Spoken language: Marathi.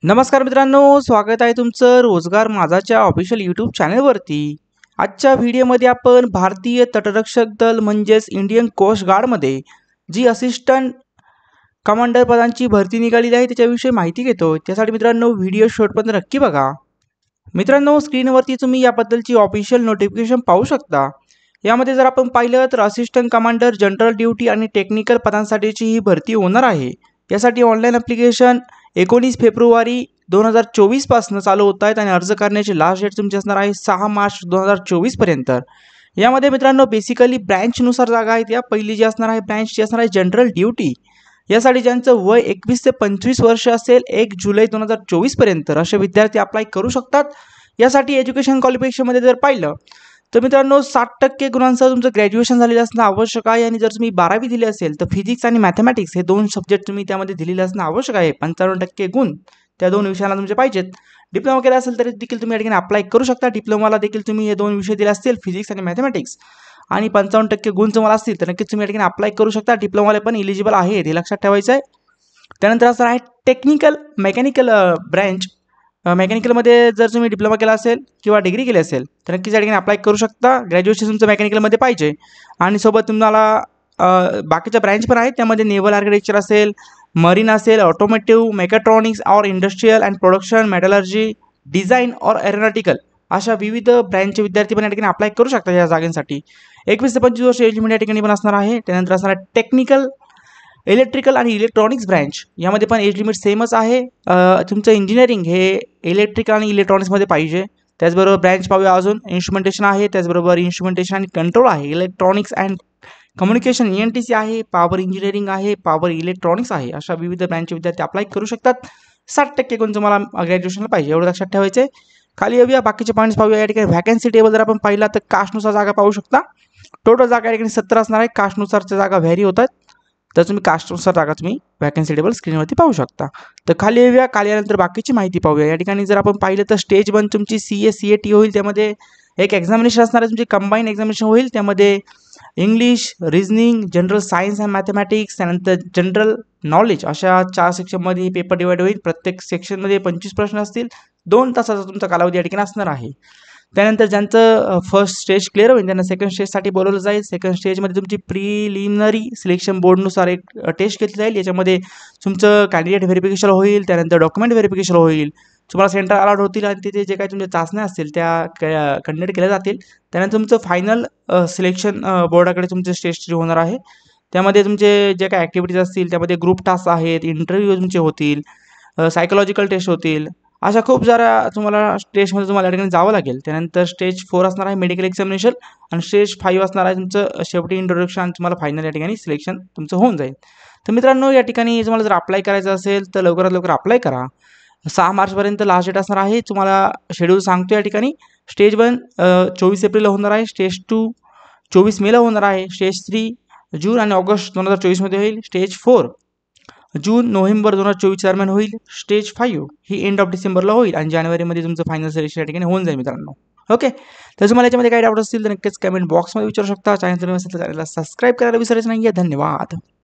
नमस्कार मित्रांनो, स्वागत आहे तुमचं रोजगार माझाच्या ऑफिशियल यूट्यूब चॅनलवरती। आजच्या व्हिडिओमध्ये आपण भारतीय तटरक्षक दल म्हणजेच इंडियन कोस्ट गार्डमध्ये जी असिस्टंट कमांडर पदांची भरती निघालेली आहे त्याच्याविषयी माहिती घेतो। त्यासाठी मित्रांनो व्हिडिओ शेवटपर्यंत नक्की बघा। मित्रांनो स्क्रीनवरती तुम्ही याबद्दलची ऑफिशियल नोटिफिकेशन पाहू शकता। यामध्ये जर आपण पाहिलं तर असिस्टंट कमांडर जनरल ड्युटी आणि टेक्निकल पदांसाठीची ही भरती होणार आहे। यासाठी ऑनलाईन ॲप्लिकेशन 19 फेब्रुवारी 2024 पासून चालू होत आहेत आणि अर्ज करण्याची लास्ट डेट तुमची असणार आहे 6 मार्च 2024 पर्यंत। यामध्ये मित्रांनो बेसिकली ब्रँचनुसार जागा आहेत। या पहिली जी असणार आहे ब्रँचची असणार आहे जनरल ड्युटी। यासाठी ज्यांचं वय 21 ते 25 वर्ष असेल 1 जुलै 2024 पर्यंत असे विद्यार्थी अप्लाय करू शकतात। यासाठी एज्युकेशन क्वालिफिकेशनमध्ये जर पाहिलं तर मित्रांनो 60% गुणांसह तुमचं ग्रॅज्युएशन झालेलं असणं आवश्यक आहे आणि जर तुम्ही 12वी दिली असेल तर फिजिक्स आणि मॅथमॅटिक्स हे दोन सब्जेक्ट तुम्ही त्यामध्ये दिलेले असणं आवश्यक आहे। 55% गुण त्या दोन विषयाला तुमचे पाहिजेत। डिप्लोमा केला असेल तरी देखील तुम्ही या ठिकाणी अप्लाय करू शकता। डिप्लोमाला देखील तुम्ही हे दोन विषय दिले असतील फिजिक्स आणि मॅथमॅटिक्स आणि 55% गुण तुम्हाला असतील तर नक्कीच तुम्ही या ठिकाणी अप्लाय करू शकता। डिप्लोमाला पण एलिजिबल आहे हे लक्षात ठेवायचं आहे। त्यानंतर असं आहे टेक्निकल मेकॅनिकल ब्रँच। मेकॅनिकलमध्ये जर तुम्ही डिप्लोमा केला असेल किंवा डिग्री केली असेल तर नक्कीच या ठिकाणी अप्लाय करू शकता। ग्रॅज्युएशन तुमचं मेकॅनिकलमध्ये पाहिजे आणि सोबत तुम्हाला बाकीच्या ब्रँच पण आहेत। त्यामध्ये नेव्हल आर्किटेक्चर असेल, मरीन असेल, ऑटोमोटिव्ह, मेकॅट्रॉनिक्स और industrial and production, metallurgy, design और एरोनॉटिकल अशा विविध ब्रँचचे विद्यार्थी पण या ठिकाणी अप्लाय करू शकतात या जागांसाठी। 21 ते 25 वर्ष एज लिमिट या ठिकाणी पण असणार आहे। त्यानंतर असणार टेक्निकल इलेक्ट्रिकल आणि इलेक्ट्रॉनिक्स ब्रँच। यामध्ये पण एज लिमिट सेमच आहे। तुमचं इंजिनिअरिंग हे इलेक्ट्रिकल आणि इलेक्ट्रॉनिक्समध्ये पाहिजे। त्याचबरोबर ब्रँच पाहूया अजून इन्स्ट्रुमेंटेशन आहे, त्याचबरोबर इन्स्ट्रुमेंटेशन आणि कंट्रोल आहे, इलेक्ट्रॉनिक्स अँड कम्युनिकेशन ENTC आहे, पॉवर इंजिनिअरिंग आहे, पॉवर इलेक्ट्रॉनिक्स आहे। अशा विविध ब्रँचचे विद्यार्थी अप्लाय करू शकतात। 60% गुण तुम्हाला ग्रॅज्युएशनला पाहिजे एवढं लक्षात ठेवायचं आहे। खाली येऊया बाकीचे पॉईंट्स पाहूया। या ठिकाणी व्हॅकन्सी टेबल जर आपण पाहिला तर कास्टनुसार जागा पाहू शकता। टोटल जागा या ठिकाणी 70 असणार आहे। कास्टनुसारच्या जागा व्हॅरी होतात तर तुम्ही कास्टनुसार जागा तुम्ही व्हॅकन्सी टेबल स्क्रीनवरती पाहू शकता। तर खाली येऊया, खाली आल्यानंतर बाकीची माहिती पाहूया। या ठिकाणी जर आपण पाहिलं तर स्टेज 1 तुमची CA CAT होईल। त्यामध्ये एक एक्झामिनेशन असणार आहे तुमची कंबाईन एक्झामिनेशन होईल। त्यामध्ये English, reasoning, general science and mathematics, त्यानंतर जनरल नॉलेज अशा 4 सेक्शनमध्ये पेपर डिवाइड होईल। प्रत्येक सेक्शनमध्ये 25 प्रश्न असतील। 2 तासाचा तुमचा कालावधी या ठिकाणी असणार आहे। त्यानंतर ज्यांचं फर्स्ट स्टेज क्लिअर होईल त्यांना सेकंड स्टेजसाठी बोलवलं जाईल। सेकंड स्टेजमध्ये तुमची प्रिलिमिनरी सिलेक्शन बोर्डनुसार एक टेस्ट घेतली जाईल। याच्यामध्ये तुमचं कॅन्डिडेट व्हेरिफिकेशन होईल, त्यानंतर डॉक्युमेंट व्हेरिफिकेशन होईल, तुम्हाला सेंटर अलॉट होतील आणि तिथे जे काही तुमच्या चाचण्या असतील त्या कंडक्ट केल्या जातील। त्यानंतर तुमचं फायनल सिलेक्शन बोर्डाकडे तुमचे स्टेज होणार आहे। त्यामध्ये तुमचे जे काही ॲक्टिव्हिटीज असतील त्यामध्ये ग्रुप टास्क आहेत, इंटरव्ह्यू तुमचे होतील, सायकोलॉजिकल टेस्ट होतील, अशा खूप साऱ्या तुम्हाला स्टेजमध्ये तुम्हाला या ठिकाणी जावं लागेल। त्यानंतर स्टेज 4 असणार आहे मेडिकल एक्झामिनेशन आणि स्टेज 5 असणार आहे तुमचं शेवटी इंट्रोडक्शन आणि तुम्हाला फायनल या ठिकाणी सिलेक्शन तुमचं होऊन जाईल। तर मित्रांनो या ठिकाणी तुम्हाला जर अप्लाय करायचं असेल तर लवकरात लवकर अप्लाय करा। 6 मार्चपर्यंत लास्ट डेट असणार आहे। तुम्हाला शेड्यूल सांगतो या ठिकाणी। स्टेज 1 24 एप्रिलला होणार आहे, स्टेज 2 24 मेला होणार आहे, स्टेज 3 जून आणि ऑगस्ट 2024 होईल, स्टेज 4 जून नोव्हेंबर 2024 दरम्यान होईल, स्टेज 5 ही एंड ऑफ डिसेंबरला होईल आणि जानेवारीमध्ये तुमचं फायनल सिलेक्शन या ठिकाणी होऊन जाईल मित्रांनो। ओके, तर तुम्हाला याच्यामध्ये काही डाऊट असतील तर नक्कीच कमेंट बॉक्समध्ये विचारू शकता। चॅनल सबस्क्राईब करायला विसरायचं नाही आहे। धन्यवाद।